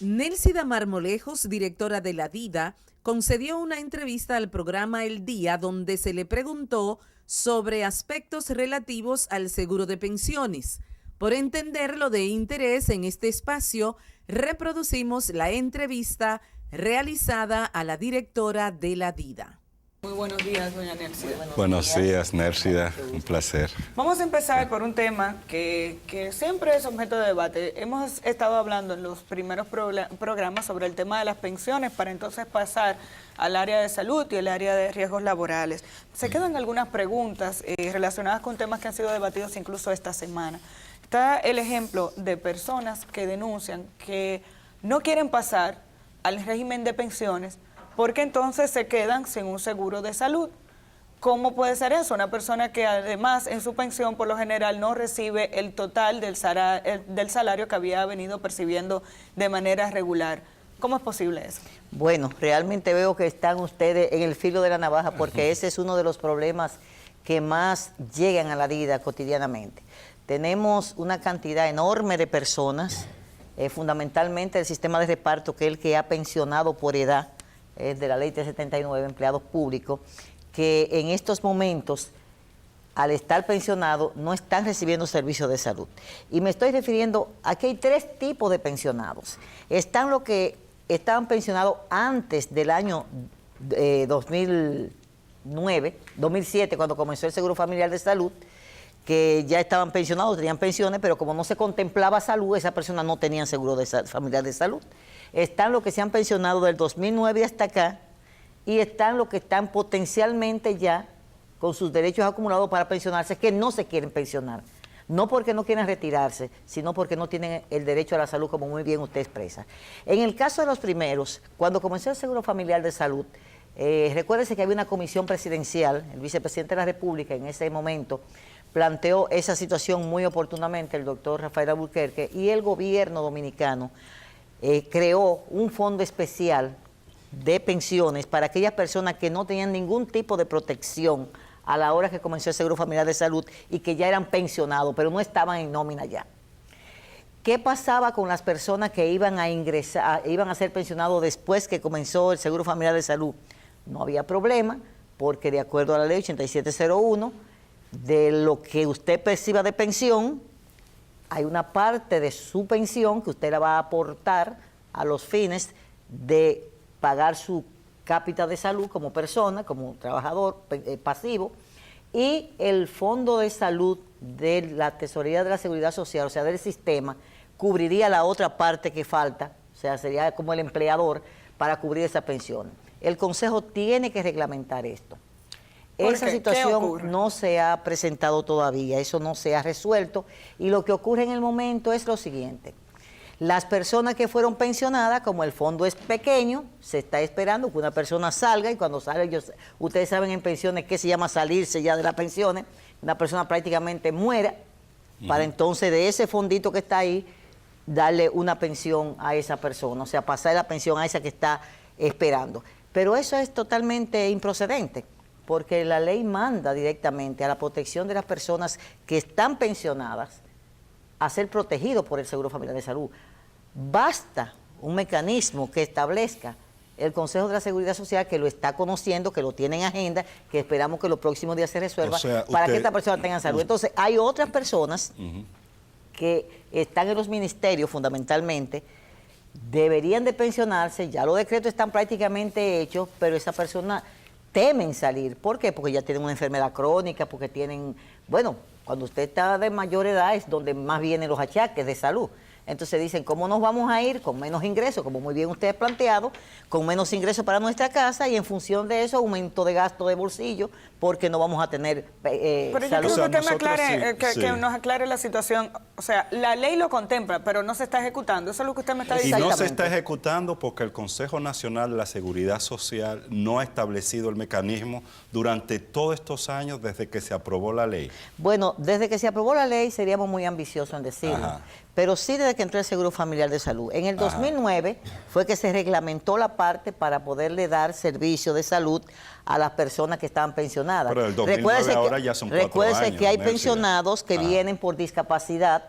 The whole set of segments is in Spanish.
Nélcida Marmolejos, directora de la DIDA, concedió una entrevista al programa El Día donde se le preguntó sobre aspectos relativos al seguro de pensiones. Por entenderlo de interés en este espacio, reproducimos la entrevista realizada a la directora de la DIDA. Muy buenos días, doña Nélcida. Buenos días, Nélcida. Un placer. Vamos a empezar por un tema que siempre es objeto de debate. Hemos estado hablando en los primeros programas sobre el tema de las pensiones para entonces pasar al área de salud y el área de riesgos laborales. Se quedan algunas preguntas relacionadas con temas que han sido debatidos incluso esta semana. Está el ejemplo de personas que denuncian que no quieren pasar al régimen de pensiones porque entonces se quedan sin un seguro de salud. ¿Cómo puede ser eso? Una persona que además en su pensión por lo general no recibe el total del salario que había venido percibiendo de manera regular. ¿Cómo es posible eso? Bueno, realmente veo que están ustedes en el filo de la navaja porque ese es uno de los problemas que más llegan a la vida cotidianamente. Tenemos una cantidad enorme de personas, fundamentalmente el sistema de reparto, que es el que ha pensionado por edad, de la ley 379, empleados públicos, que en estos momentos, al estar pensionados, no están recibiendo servicios de salud. Y me estoy refiriendo a que hay tres tipos de pensionados. Están los que estaban pensionados antes del año 2007, cuando comenzó el Seguro Familiar de Salud, que ya estaban pensionados, tenían pensiones, pero como no se contemplaba salud, esas personas no tenían seguro familiar de salud. Están los que se han pensionado del 2009 hasta acá, y están los que están potencialmente ya con sus derechos acumulados para pensionarse, que no se quieren pensionar. No porque no quieran retirarse, sino porque no tienen el derecho a la salud, como muy bien usted expresa. En el caso de los primeros, cuando comenzó el Seguro Familiar de Salud, recuérdese que había una comisión presidencial, el vicepresidente de la República en ese momento planteó esa situación muy oportunamente, el doctor Rafael Alburquerque, y el gobierno dominicano creó un fondo especial de pensiones para aquellas personas que no tenían ningún tipo de protección a la hora que comenzó el Seguro Familiar de Salud y que ya eran pensionados, pero no estaban en nómina ya. ¿Qué pasaba con las personas que iban a ingresar, iban a ser pensionados después que comenzó el Seguro Familiar de Salud? No había problema, porque de acuerdo a la ley 8701, de lo que usted perciba de pensión, hay una parte de su pensión que usted la va a aportar a los fines de pagar su cápita de salud como persona, como trabajador pasivo, y el fondo de salud de la Tesorería de la Seguridad Social, o sea, del sistema, cubriría la otra parte que falta, o sea, sería como el empleador para cubrir esa pensión. El Consejo tiene que reglamentar esto. Esa situación no se ha presentado todavía, eso no se ha resuelto, y lo que ocurre en el momento es lo siguiente. Las personas que fueron pensionadas, como el fondo es pequeño, se está esperando que una persona salga, y cuando sale, ustedes saben en pensiones qué se llama salirse ya de las pensiones, una persona prácticamente muera, para entonces de ese fondito que está ahí, darle una pensión a esa persona, o sea, pasar la pensión a esa que está esperando. Pero eso es totalmente improcedente, porque la ley manda directamente a la protección de las personas que están pensionadas a ser protegidos por el Seguro Familiar de Salud. Basta un mecanismo que establezca el Consejo de la Seguridad Social, que lo está conociendo, que lo tiene en agenda, que esperamos que los próximos días se resuelva, para que esta persona tenga salud. Entonces, hay otras personas que están en los ministerios fundamentalmente, deberían de pensionarse, ya los decretos están prácticamente hechos, pero esa persona temen salir. ¿Por qué? Porque ya tienen una enfermedad crónica, porque tienen, bueno, cuando usted está de mayor edad es donde más vienen los achaques de salud. Entonces dicen, ¿cómo nos vamos a ir con menos ingresos? Como muy bien usted ha planteado, con menos ingresos para nuestra casa, y en función de eso, aumento de gasto de bolsillo, porque no vamos a tener pero yo salud. creo que usted me aclare, que nos aclare la situación. O sea, la ley lo contempla, pero no se está ejecutando. Eso es lo que usted me está diciendo. Y no se está ejecutando porque el Consejo Nacional de la Seguridad Social no ha establecido el mecanismo durante todos estos años desde que se aprobó la ley. Bueno, desde que se aprobó la ley seríamos muy ambiciosos en decirlo, pero sí desde que entró el Seguro Familiar de Salud. En el 2009 fue que se reglamentó la parte para poderle dar servicio de salud a las personas que estaban pensionadas. Pero el 2009 ahora ya son 4 años. Recuérdese que hay pensionados que vienen por discapacidad,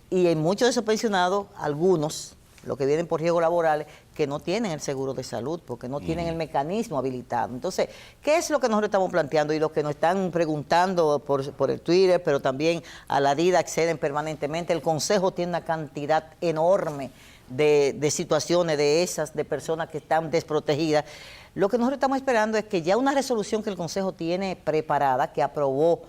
y en muchos de esos pensionados, algunos los que vienen por riesgos laborales, que no tienen el seguro de salud, porque no tienen el mecanismo habilitado. Entonces, ¿qué es lo que nosotros estamos planteando? Y los que nos están preguntando por el Twitter, pero también a la DIDA acceden permanentemente. El Consejo tiene una cantidad enorme de situaciones de personas que están desprotegidas. Lo que nosotros estamos esperando es que ya una resolución que el Consejo tiene preparada, que aprobó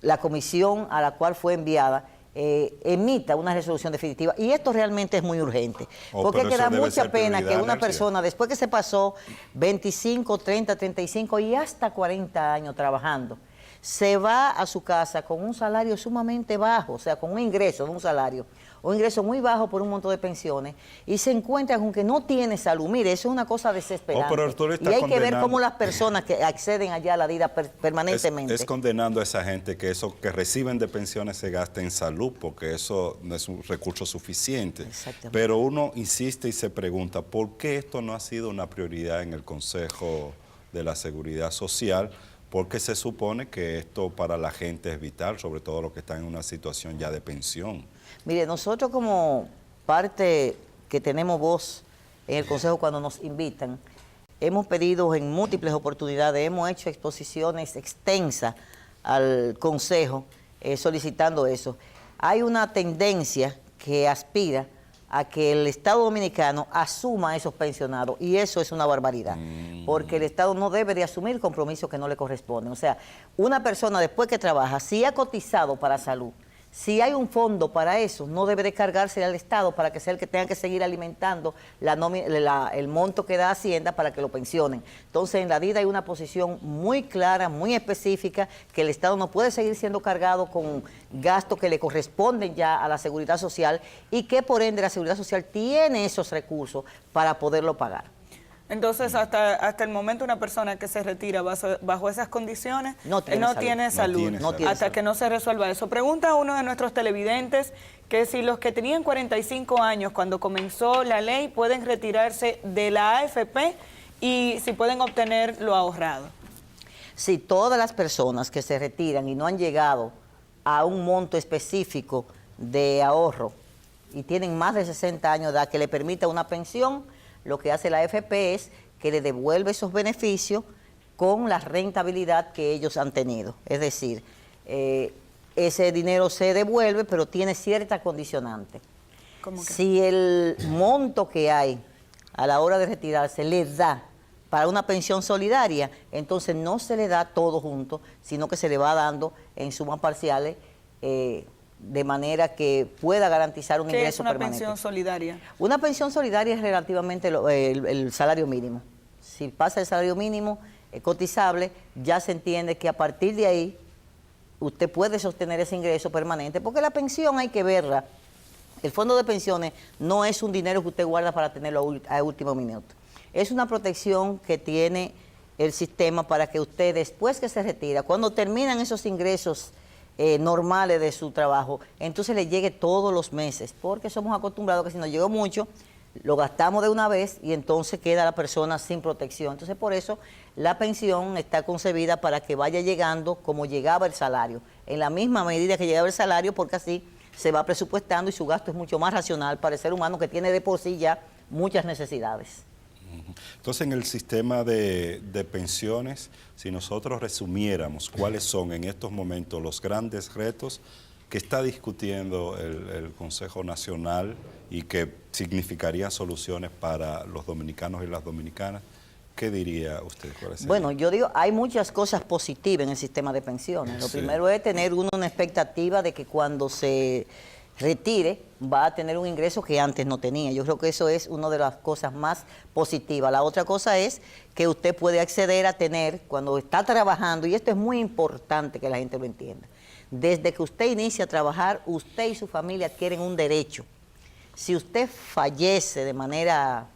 la comisión a la cual fue enviada, emita una resolución definitiva. Y esto realmente es muy urgente. Porque que da mucha pena que una persona, después que se pasó 25, 30, 35 y hasta 40 años trabajando, se va a su casa con un salario sumamente bajo, o sea, con un ingreso, no un salario, un ingreso muy bajo por un monto de pensiones, y se encuentra con que no tiene salud. Mire, eso es una cosa desesperante. Y hay que ver cómo las personas que acceden allá a la DIDA permanentemente. Es condenando a esa gente que eso que reciben de pensiones se gaste en salud, porque eso no es un recurso suficiente. Pero uno insiste y se pregunta, ¿por qué esto no ha sido una prioridad en el Consejo de la Seguridad Social? Porque se supone que esto para la gente es vital, sobre todo los que están en una situación ya de pensión. Mire, nosotros como parte que tenemos voz en el Consejo cuando nos invitan, hemos pedido en múltiples oportunidades, hemos hecho exposiciones extensas al Consejo solicitando eso. Hay una tendencia que aspira a que el Estado Dominicano asuma a esos pensionados, y eso es una barbaridad, porque el Estado no debe de asumir compromisos que no le corresponden. O sea, una persona después que trabaja, si ha cotizado para salud, si hay un fondo para eso, no debe de cargarse al Estado para que sea el que tenga que seguir alimentando el monto que da Hacienda para que lo pensionen. Entonces, en la DIDA hay una posición muy clara, muy específica, que el Estado no puede seguir siendo cargado con gastos que le corresponden ya a la Seguridad Social, y que por ende la Seguridad Social tiene esos recursos para poderlo pagar. Entonces, hasta el momento una persona que se retira bajo esas condiciones no tiene salud. Hasta que no se resuelva eso. Pregunta a uno de nuestros televidentes que si los que tenían 45 años cuando comenzó la ley pueden retirarse de la AFP y si pueden obtener lo ahorrado. Sí, todas las personas que se retiran y no han llegado a un monto específico de ahorro y tienen más de 60 años de edad que le permita una pensión, lo que hace la AFP es que le devuelve esos beneficios con la rentabilidad que ellos han tenido. Es decir, ese dinero se devuelve, pero tiene cierta condicionante. ¿Cómo que? Si el monto que hay a la hora de retirarse le da para una pensión solidaria, entonces no se le da todo junto, sino que se le va dando en sumas parciales, de manera que pueda garantizar un ingreso permanente. ¿Qué es una pensión solidaria? Una pensión solidaria es relativamente el salario mínimo. Si pasa el salario mínimo cotizable, ya se entiende que a partir de ahí usted puede sostener ese ingreso permanente, porque la pensión hay que verla. El fondo de pensiones no es un dinero que usted guarda para tenerlo a último minuto. Es una protección que tiene el sistema para que usted, después que se retira, cuando terminan esos ingresos normales de su trabajo, entonces le llegue todos los meses, porque somos acostumbrados que si nos llegó mucho, lo gastamos de una vez y entonces queda la persona sin protección. Entonces, por eso la pensión está concebida para que vaya llegando como llegaba el salario, en la misma medida que llegaba el salario, porque así se va presupuestando y su gasto es mucho más racional para el ser humano que tiene de por sí ya muchas necesidades. Entonces, en el sistema de pensiones, si nosotros resumiéramos cuáles son en estos momentos los grandes retos que está discutiendo el Consejo Nacional y que significarían soluciones para los dominicanos y las dominicanas, ¿qué diría usted? Bueno, yo digo, hay muchas cosas positivas en el sistema de pensiones. Lo primero es tener una expectativa de que cuando se retire va a tener un ingreso que antes no tenía. Yo creo que eso es una de las cosas más positivas. La otra cosa es que usted puede acceder a tener, cuando está trabajando, y esto es muy importante que la gente lo entienda, desde que usted inicia a trabajar, usted y su familia adquieren un derecho. Si usted fallece de manera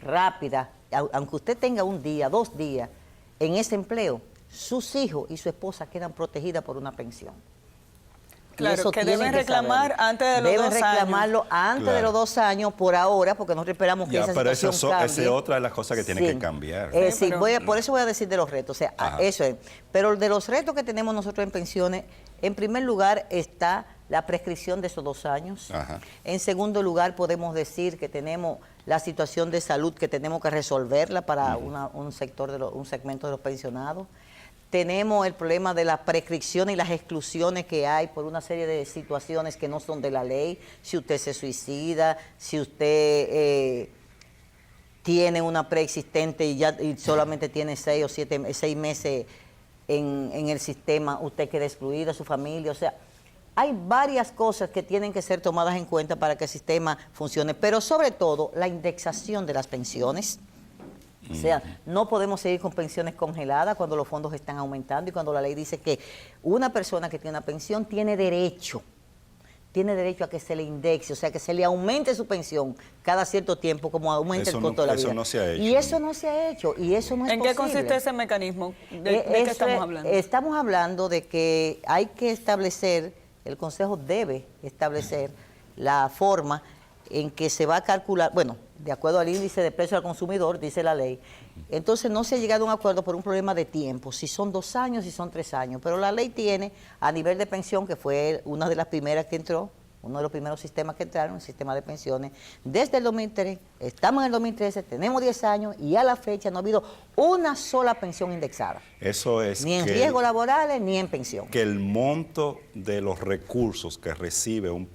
rápida, aunque usted tenga un día, 2 días en ese empleo, sus hijos y su esposa quedan protegidas por una pensión. Claro, que deben reclamar antes de los 2 años. Deben reclamarlo antes de los 2 años por ahora, porque nosotros esperamos que esa situación cambie. Esa es otra de las cosas que tiene que cambiar. Sí, por eso voy a decir de los retos. O sea, eso es. Pero de los retos que tenemos nosotros en pensiones, en primer lugar está la prescripción de esos 2 años. Ajá. En segundo lugar, podemos decir que tenemos la situación de salud que tenemos que resolverla para un segmento de los pensionados. Tenemos el problema de la prescripción y las exclusiones que hay por una serie de situaciones que no son de la ley. Si usted se suicida, si usted tiene una preexistente y solamente tiene 6 meses en el sistema, usted queda excluida, su familia, o sea, hay varias cosas que tienen que ser tomadas en cuenta para que el sistema funcione, pero sobre todo la indexación de las pensiones. O sea, no podemos seguir con pensiones congeladas cuando los fondos están aumentando y cuando la ley dice que una persona que tiene una pensión tiene derecho a que se le indexe, o sea, que se le aumente su pensión cada cierto tiempo como aumenta el costo de la vida. Eso no se ha hecho. Y eso no se ha hecho, y eso no es posible. ¿En qué consiste ese mecanismo? ¿De qué estamos hablando? Estamos hablando de que hay que establecer, el Consejo debe establecer la forma en que se va a calcular, bueno, de acuerdo al índice de precio al consumidor, dice la ley. Entonces no se ha llegado a un acuerdo por un problema de tiempo, si son 2 años, si son 3 años, pero la ley tiene a nivel de pensión, que fue una de las primeras que entró, uno de los primeros sistemas que entraron, el sistema de pensiones, desde el 2003, estamos en el 2013, tenemos 10 años y a la fecha no ha habido una sola pensión indexada. Eso es ni en riesgos laborales ni en pensión. Que el monto de los recursos que recibe un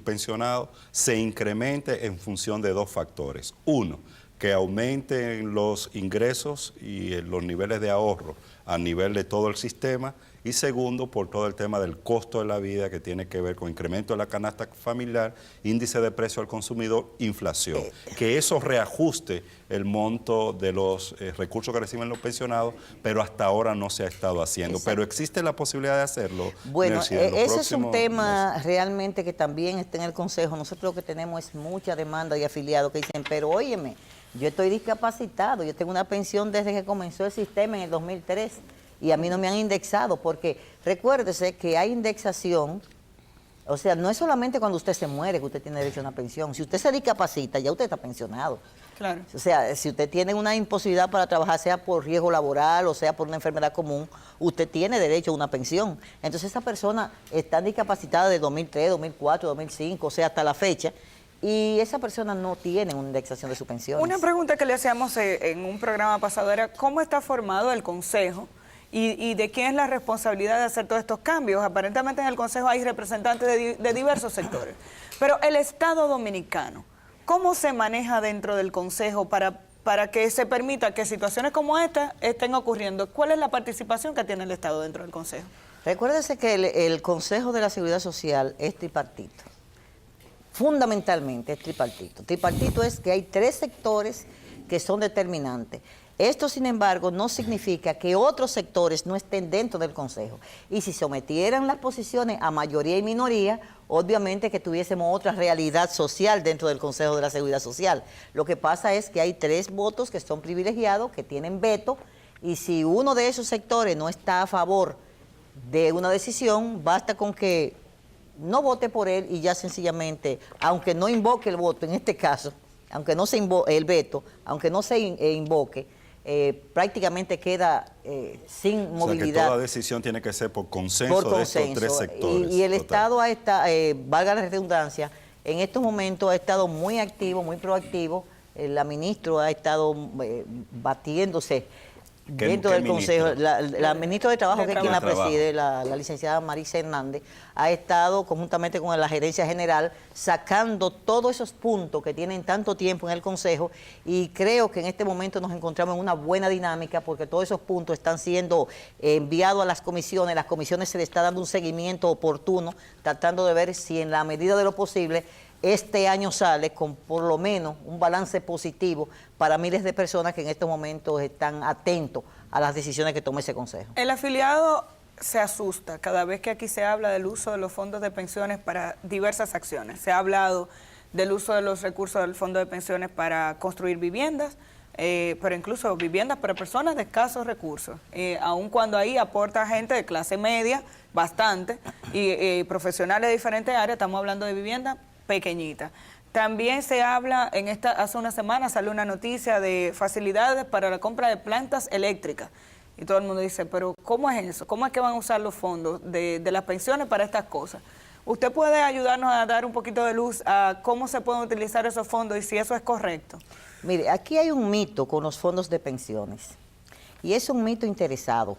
pensionado se incremente en función de 2 factores. Uno, que aumenten los ingresos y los niveles de ahorro a nivel de todo el sistema. Y segundo, por todo el tema del costo de la vida que tiene que ver con incremento de la canasta familiar, índice de precio al consumidor, inflación. Que eso reajuste el monto de los recursos que reciben los pensionados, pero hasta ahora no se ha estado haciendo. Exacto. Pero existe la posibilidad de hacerlo. Bueno, ese es un tema meses. realmente que también está en el Consejo. Nosotros lo que tenemos es mucha demanda de afiliados que dicen, pero óyeme, yo estoy discapacitado, yo tengo una pensión desde que comenzó el sistema en el 2003. Y a mí no me han indexado, porque recuérdese que hay indexación, o sea, no es solamente cuando usted se muere que usted tiene derecho a una pensión. Si usted se discapacita, ya usted está pensionado. Claro. O sea, si usted tiene una imposibilidad para trabajar, sea por riesgo laboral o sea por una enfermedad común, usted tiene derecho a una pensión. Entonces esa persona está discapacitada de 2003, 2004, 2005, o sea, hasta la fecha, y esa persona no tiene una indexación de su pensión. Una pregunta que le hacíamos en un programa pasado era, ¿cómo está formado el Consejo? ¿Y de quién es la responsabilidad de hacer todos estos cambios? Aparentemente en el Consejo hay representantes de diversos sectores. Pero el Estado Dominicano, ¿cómo se maneja dentro del Consejo para que se permita que situaciones como esta estén ocurriendo? ¿Cuál es la participación que tiene el Estado dentro del Consejo? Recuérdese que el Consejo de la Seguridad Social es tripartito. Fundamentalmente es tripartito. Tripartito es que hay 3 sectores que son determinantes. Esto, sin embargo, no significa que otros sectores no estén dentro del Consejo. Y si sometieran las posiciones a mayoría y minoría, obviamente que tuviésemos otra realidad social dentro del Consejo de la Seguridad Social. Lo que pasa es que hay 3 votos que son privilegiados, que tienen veto, y si uno de esos sectores no está a favor de una decisión, basta con que no vote por él y ya sencillamente, aunque no invoque el voto, en este caso, aunque no se el veto, aunque no se invoque, prácticamente queda sin movilidad. O sea, que toda decisión tiene que ser por consenso de estos 3 sectores. Y el Estado ha estado, valga la redundancia, en estos momentos ha estado muy activo, muy proactivo. La ministra ha estado batiéndose dentro del Consejo. La ministra de Trabajo, que es quien la preside, la licenciada Marisa Hernández, ha estado conjuntamente con la gerencia general sacando todos esos puntos que tienen tanto tiempo en el Consejo, y creo que en este momento nos encontramos en una buena dinámica porque todos esos puntos están siendo enviados a las comisiones se le está dando un seguimiento oportuno, tratando de ver si en la medida de lo posible este año sale con por lo menos un balance positivo para miles de personas que en estos momentos están atentos a las decisiones que tome ese Consejo. El afiliado se asusta cada vez que aquí se habla del uso de los fondos de pensiones para diversas acciones. Se ha hablado del uso de los recursos del fondo de pensiones para construir viviendas, pero incluso viviendas para personas de escasos recursos, aun cuando ahí aporta gente de clase media, bastante, y profesionales de diferentes áreas. Estamos hablando de viviendas pequeñita. También se habla, hace una semana salió una noticia de facilidades para la compra de plantas eléctricas. Y todo el mundo dice, pero ¿cómo es eso? ¿Cómo es que van a usar los fondos de las pensiones para estas cosas? ¿Usted puede ayudarnos a dar un poquito de luz a cómo se pueden utilizar esos fondos y si eso es correcto? Mire, aquí hay un mito con los fondos de pensiones y es un mito interesado.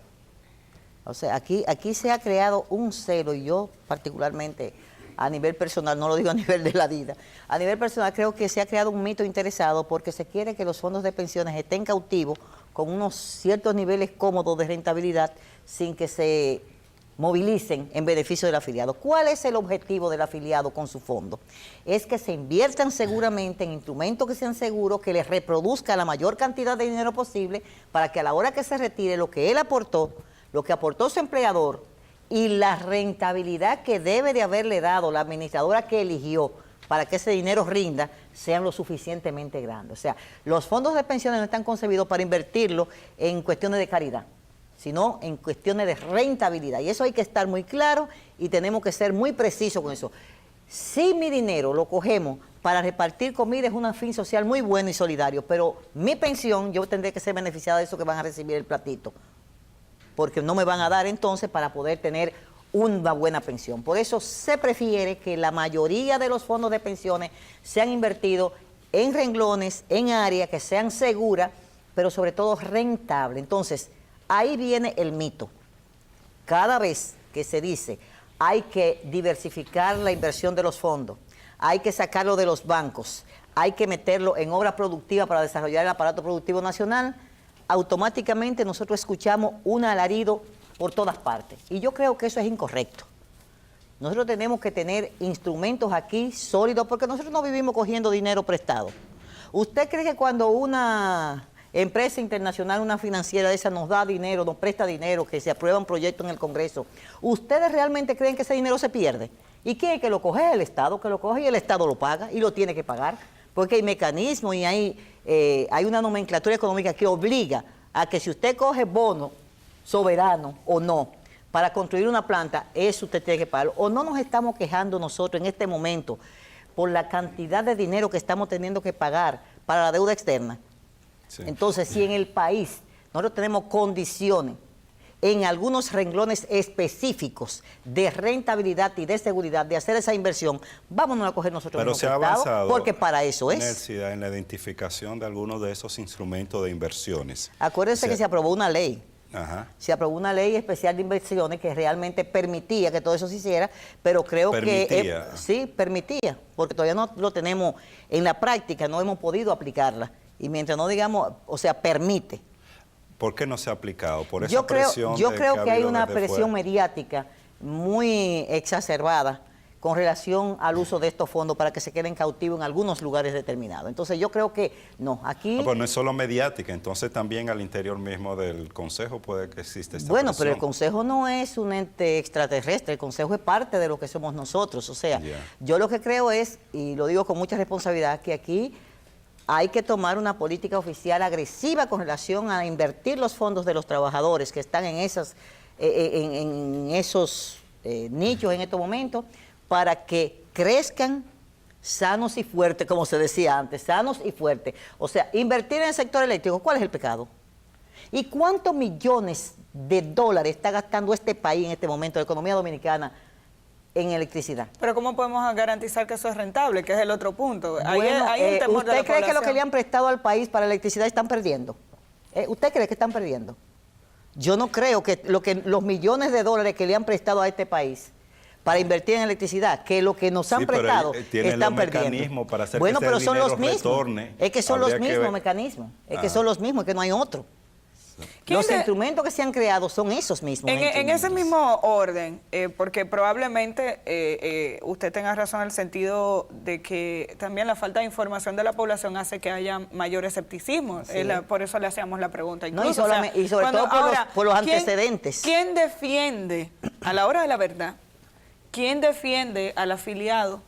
O sea, aquí se ha creado un celo, y yo particularmente a nivel personal, no lo digo a nivel de la vida, a nivel personal creo que se ha creado un mito interesado porque se quiere que los fondos de pensiones estén cautivos con unos ciertos niveles cómodos de rentabilidad sin que se movilicen en beneficio del afiliado. ¿Cuál es el objetivo del afiliado con su fondo? Es que se inviertan seguramente en instrumentos que sean seguros, que les reproduzca la mayor cantidad de dinero posible para que a la hora que se retire lo que él aportó, lo que aportó su empleador y la rentabilidad que debe de haberle dado la administradora que eligió para que ese dinero rinda, sean lo suficientemente grandes. O sea, los fondos de pensiones no están concebidos para invertirlo en cuestiones de caridad, sino en cuestiones de rentabilidad. Y eso hay que estar muy claro y tenemos que ser muy precisos con eso. Si mi dinero lo cogemos para repartir comida, es un fin social muy bueno y solidario, pero mi pensión, yo tendré que ser beneficiada de eso que van a recibir el platito, porque no me van a dar entonces para poder tener una buena pensión. Por eso se prefiere que la mayoría de los fondos de pensiones sean invertidos en renglones, en áreas que sean seguras, pero sobre todo rentables. Entonces, ahí viene el mito. Cada vez que se dice hay que diversificar la inversión de los fondos, hay que sacarlo de los bancos, hay que meterlo en obra productiva para desarrollar el aparato productivo nacional, automáticamente nosotros escuchamos un alarido por todas partes. Y yo creo que eso es incorrecto. Nosotros tenemos que tener instrumentos aquí sólidos, porque nosotros no vivimos cogiendo dinero prestado. ¿Usted cree que cuando una empresa internacional, una financiera de esa nos da dinero, nos presta dinero, que se aprueba un proyecto en el Congreso, ustedes realmente creen que ese dinero se pierde? ¿Y quién es que lo coge? El Estado, que lo coge y el Estado lo paga y lo tiene que pagar, porque hay mecanismos y hay una nomenclatura económica que obliga a que si usted coge bono soberano o no para construir una planta, eso usted tiene que pagar. O no nos estamos quejando nosotros en este momento por la cantidad de dinero que estamos teniendo que pagar para la deuda externa. Sí. Entonces, si en el país nosotros tenemos condiciones en algunos renglones específicos de rentabilidad y de seguridad de hacer esa inversión, vámonos a coger nosotros mismos prestados, porque para eso es. En la identificación de algunos de esos instrumentos de inversiones. Acuérdense que se aprobó una ley. Ajá. Se aprobó una ley especial de inversiones que realmente permitía que todo eso se hiciera, pero creo que sí, permitía, porque todavía no lo tenemos en la práctica, no hemos podido aplicarla. Y mientras no digamos, o sea, permite. ¿Por qué no se ha aplicado? ¿Por esa yo creo que hay una presión fuera mediática muy exacerbada con relación al uso de estos fondos para que se queden cautivos en algunos lugares determinados. Entonces yo creo que no, aquí... Pues no es solo mediática, entonces también al interior mismo del Consejo puede que exista esta Bueno, presión. pero el Consejo no es un ente extraterrestre, el Consejo es parte de lo que somos nosotros. O sea, yo lo que creo es, y lo digo con mucha responsabilidad, que aquí hay que tomar una política oficial agresiva con relación a invertir los fondos de los trabajadores que están en esos nichos en estos momentos, para que crezcan sanos y fuertes, como se decía antes, sanos y fuertes. O sea, invertir en el sector eléctrico, ¿cuál es el pecado? ¿Y cuántos millones de dólares está gastando este país en este momento, la economía dominicana, en electricidad? Pero ¿cómo podemos garantizar que eso es rentable? Que es el otro punto. Bueno, hay un temor ¿usted cree que lo que le han prestado al país para electricidad están perdiendo? ¿Usted cree que están perdiendo? Yo no creo que los millones de dólares que le han prestado a este país para invertir en electricidad, que lo que nos han prestado están perdiendo. Para hacer bueno, que pero ese son los dinero mismos. retorne. Es que son los mismos mecanismos. Es que son los mismos, es que no hay otro. Los instrumentos que se han creado son esos mismos. En ese mismo orden, porque probablemente usted tenga razón en el sentido de que también la falta de información de la población hace que haya mayor escepticismo. Sí. Por eso le hacíamos la pregunta. Incluso, no, y sobre todo por los antecedentes. ¿Quién defiende, a la hora de la verdad, quién defiende al afiliado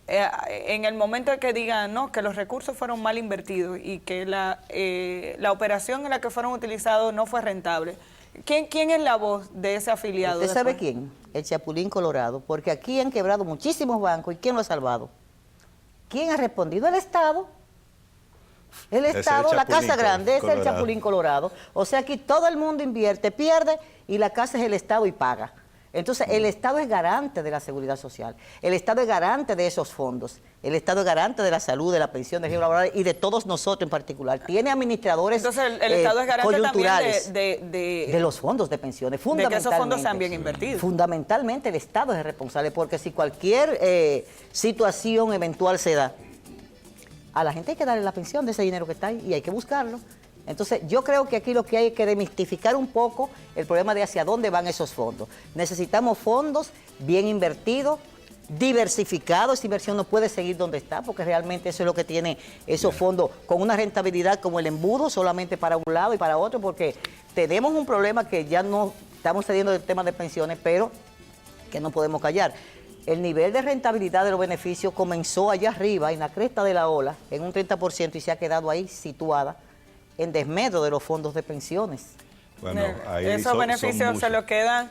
en el momento en que digan no, que los recursos fueron mal invertidos y que la operación en la que fueron utilizados no fue rentable? ¿Quién es la voz de ese afiliado? ¿Usted sabe quién? El Chapulín Colorado, porque aquí han quebrado muchísimos bancos. ¿Y quién lo ha salvado? ¿Quién ha respondido? El Estado. El Estado, la Casa Grande, es el Chapulín Colorado. O sea, aquí todo el mundo invierte, pierde, y la casa es el Estado y paga. Entonces, el Estado es garante de la seguridad social, el Estado es garante de esos fondos, el Estado es garante de la salud, de la pensión, de régimen laboral y de todos nosotros en particular. Tiene administradores Entonces, el Estado es garante coyunturales también de los fondos de pensiones, de que fundamentalmente. esos fondos sean bien invertidos. Fundamentalmente el Estado es el responsable, porque si cualquier situación eventual se da, a la gente hay que darle la pensión de ese dinero que está ahí y hay que buscarlo. Entonces, yo creo que aquí lo que hay es que demistificar un poco el problema de hacia dónde van esos fondos. Necesitamos fondos bien invertidos, diversificados. Esa inversión no puede seguir donde está, porque realmente eso es lo que tiene esos fondos, con una rentabilidad como el embudo, solamente para un lado y para otro, porque tenemos un problema que ya no estamos cediendo del tema de pensiones, pero que no podemos callar. El nivel de rentabilidad de los beneficios comenzó allá arriba, en la cresta de la ola, en un 30%, y se ha quedado ahí situada en desmedro de los fondos de pensiones. Bueno, ahí esos beneficios se los quedan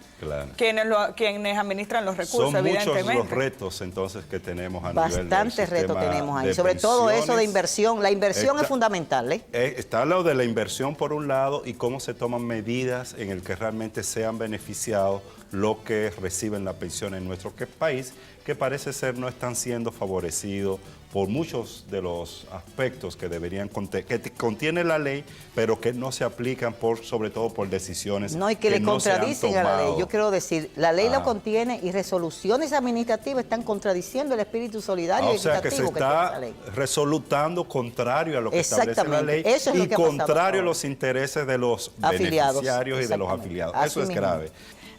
quienes administran los recursos, son evidentemente. Muchos los retos entonces que tenemos a nivel del Bastantes retos tenemos ahí, sobre pensiones. todo eso de inversión. La inversión es fundamental. Está lo de la inversión por un lado y cómo se toman medidas en el que realmente sean beneficiados los que reciben la pensión en nuestro país, que parece ser no están siendo favorecidos por muchos de los aspectos que deberían que contiene la ley, pero que no se aplican sobre todo por decisiones no, y que le no contradicen a la ley. Yo quiero decir, la ley lo contiene y resoluciones administrativas están contradiciendo el espíritu solidario y equitativo que tiene esa ley. Resolutando contrario a lo que establece la ley eso es y lo que contrario a los intereses de los afiliados, beneficiarios y de los afiliados. Así eso es mismo. grave.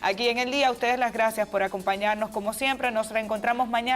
Aquí en El Día, a ustedes las gracias por acompañarnos como siempre. Nos reencontramos mañana.